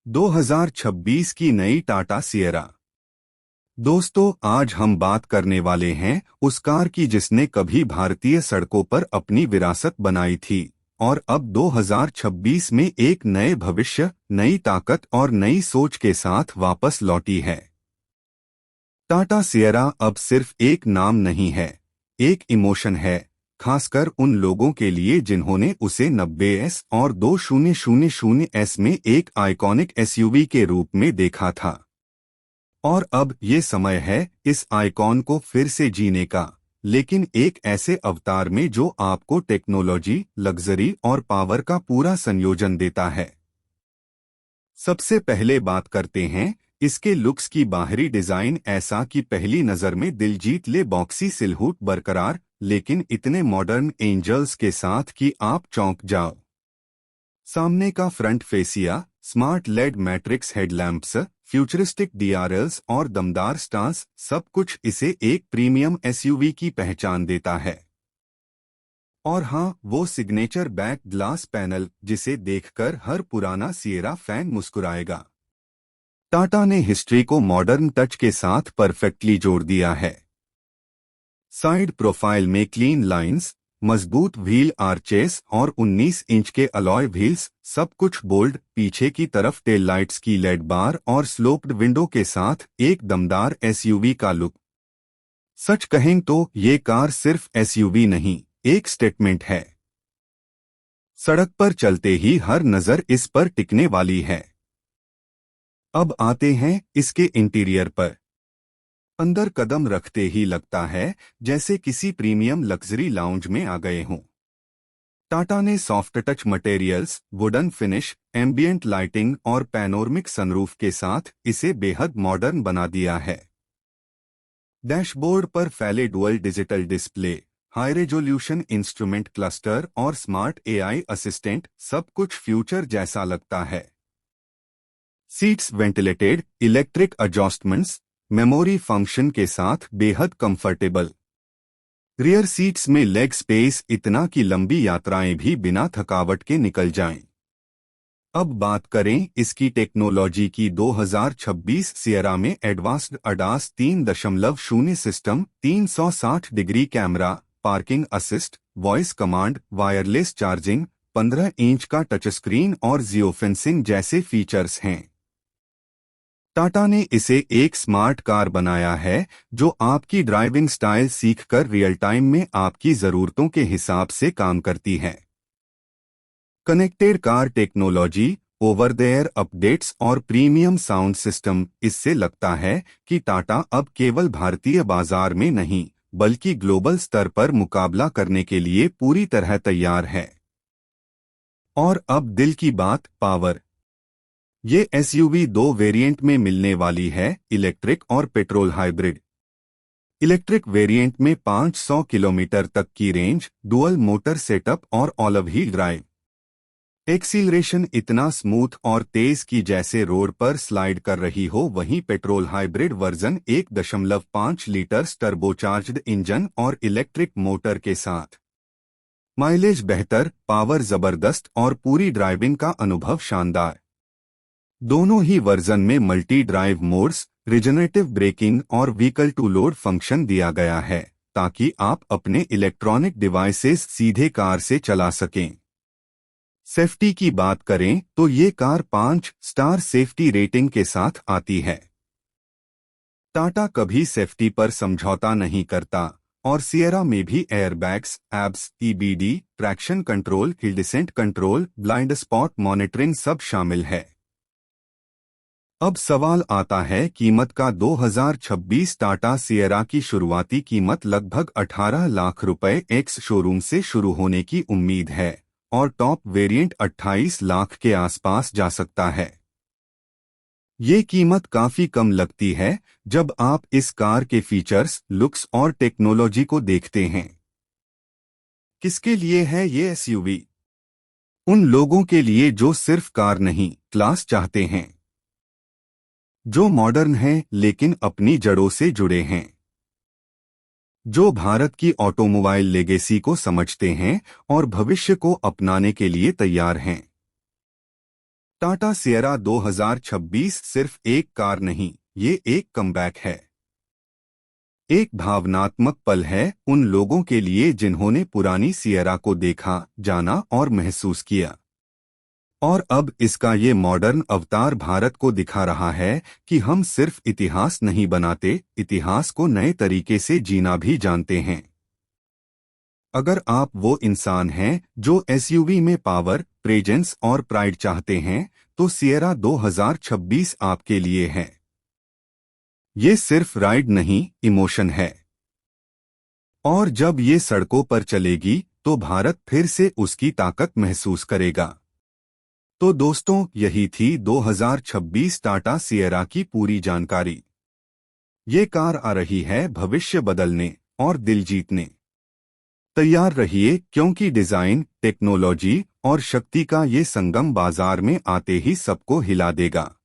2026 की नई टाटा सिएरा। दोस्तों, आज हम बात करने वाले हैं उस कार की जिसने कभी भारतीय सड़कों पर अपनी विरासत बनाई थी और अब 2026 में एक नए भविष्य, नई ताकत और नई सोच के साथ वापस लौटी है। टाटा सिएरा अब सिर्फ एक नाम नहीं है, एक इमोशन है, खासकर उन लोगों के लिए जिन्होंने उसे 90s और 2000s में एक आइकॉनिक एसयूवी के रूप में देखा था। और अब ये समय है इस आइकॉन को फिर से जीने का, लेकिन एक ऐसे अवतार में जो आपको टेक्नोलॉजी, लग्जरी और पावर का पूरा संयोजन देता है। सबसे पहले बात करते हैं इसके लुक्स की। बाहरी डिजाइन ऐसा कि पहली नजर में दिल जीत ले। बॉक्सी सिलहूट बरकरार, लेकिन इतने मॉडर्न एंजल्स के साथ कि आप चौंक जाओ। सामने का front fascia, smart LED matrix headlamps, futuristic DRLs और दमदार स्टांस, सब कुछ इसे एक प्रीमियम एसयूवी की पहचान देता है। और हाँ, वो सिग्नेचर बैक ग्लास पैनल जिसे देखकर हर पुराना सिएरा फैन मुस्कुराएगा। टाटा ने हिस्ट्री को मॉडर्न टच के साथ परफेक्टली जोड़ दिया है। साइड प्रोफाइल में क्लीन लाइंस, मजबूत व्हील आर्चेस और 19 इंच के अलॉय व्हील्स, सब कुछ बोल्ड। पीछे की तरफ टेल लाइट्स की लेड बार और स्लोप्ड विंडो के साथ एक दमदार एसयूवी का लुक। सच कहें तो ये कार सिर्फ एसयूवी नहीं, एक स्टेटमेंट है। सड़क पर चलते ही हर नजर इस पर टिकने वाली है। अब आते हैं इसके इंटीरियर पर। अंदर कदम रखते ही लगता है जैसे किसी प्रीमियम लग्जरी लाउंज में आ गए हों। टाटा ने soft touch materials, wooden finish, ambient lighting और पैनोरमिक सनरूफ के साथ इसे बेहद मॉडर्न बना दिया है। डैशबोर्ड पर फैले dual digital display, high resolution instrument cluster और स्मार्ट एआई असिस्टेंट, सब कुछ फ्यूचर जैसा लगता है। Seats ventilated, electric adjustments, memory function के साथ बेहद कंफर्टेबल। रियर सीट्स में लेग स्पेस इतना कि लंबी यात्राएं भी बिना थकावट के निकल जाएं। अब बात करें इसकी टेक्नोलॉजी की। 2026 सिएरा में advanced ADAS 3.0 system, 360 degree camera, parking assist, voice command, wireless charging, 15 inch का टच स्क्रीन और जियो फेंसिंग जैसे फीचर्स हैं। टाटा ने इसे एक स्मार्ट कार बनाया है जो आपकी ड्राइविंग स्टाइल सीखकर रियल टाइम में आपकी जरूरतों के हिसाब से काम करती है। Connected car technology, over the air updates और प्रीमियम साउंड सिस्टम, इससे लगता है कि टाटा अब केवल भारतीय बाजार में नहीं बल्कि ग्लोबल स्तर पर मुकाबला करने के लिए पूरी तरह तैयार है। और अब दिल की बात, पावर। ये एसयूवी दो वेरिएंट में मिलने वाली है, इलेक्ट्रिक और पेट्रोल हाइब्रिड। इलेक्ट्रिक वेरिएंट में 500 किलोमीटर तक की रेंज, डुअल मोटर सेटअप और ऑल व्हील ड्राइव। एक्सीलरेशन इतना स्मूथ और तेज कि जैसे रोड पर स्लाइड कर रही हो। वहीं petrol hybrid version 1.5 litre turbocharged engine और इलेक्ट्रिक मोटर के साथ। माइलेज बेहतर, पावर जबरदस्त और पूरी ड्राइविंग का अनुभव शानदार। दोनों ही वर्जन में multi drive modes, regenerative braking और व्हीकल टू लोड फंक्शन दिया गया है ताकि आप अपने इलेक्ट्रॉनिक डिवाइसेस सीधे कार से चला सकें। सेफ्टी की बात करें तो ये कार 5 स्टार सेफ्टी रेटिंग के साथ आती है। टाटा कभी सेफ्टी पर समझौता नहीं करता और सिएरा में भी airbags, abs, EBD, traction control, hill descent control, blind spot monitoring सब शामिल है। अब सवाल आता है कीमत का। 2026 टाटा सिएरा की शुरुआती कीमत लगभग 18 लाख रुपए एक्स शोरूम से शुरू होने की उम्मीद है और टॉप वेरिएंट 28 लाख के आसपास जा सकता है। ये कीमत काफी कम लगती है जब आप इस कार के फीचर्स, लुक्स और टेक्नोलॉजी को देखते हैं। किसके लिए है ये एसयूवी? उन लोगों के लिए जो सिर्फ कार नहीं, क्लास चाहते हैं, जो मॉडर्न हैं लेकिन अपनी जड़ों से जुड़े हैं, जो भारत की ऑटोमोबाइल लेगेसी को समझते हैं और भविष्य को अपनाने के लिए तैयार हैं। टाटा सिएरा 2026 सिर्फ एक कार नहीं, ये एक कमबैक है। एक भावनात्मक पल है उन लोगों के लिए जिन्होंने पुरानी सिएरा को देखा, जाना और महसूस किया। और अब इसका ये मॉडर्न अवतार भारत को दिखा रहा है कि हम सिर्फ इतिहास नहीं बनाते, इतिहास को नए तरीके से जीना भी जानते हैं। अगर आप वो इंसान हैं जो एसयूवी में पावर, प्रेजेंस और प्राइड चाहते हैं, तो सिएरा 2026 आपके लिए है। ये सिर्फ राइड नहीं, इमोशन है। और जब ये सड़कों पर चलेगी तो भारत फिर से उसकी ताकत महसूस करेगा। तो दोस्तों, यही थी 2026 टाटा सिएरा की पूरी जानकारी। ये कार आ रही है भविष्य बदलने और दिल जीतने। तैयार रहिए, क्योंकि डिजाइन, टेक्नोलॉजी और शक्ति का ये संगम बाजार में आते ही सबको हिला देगा।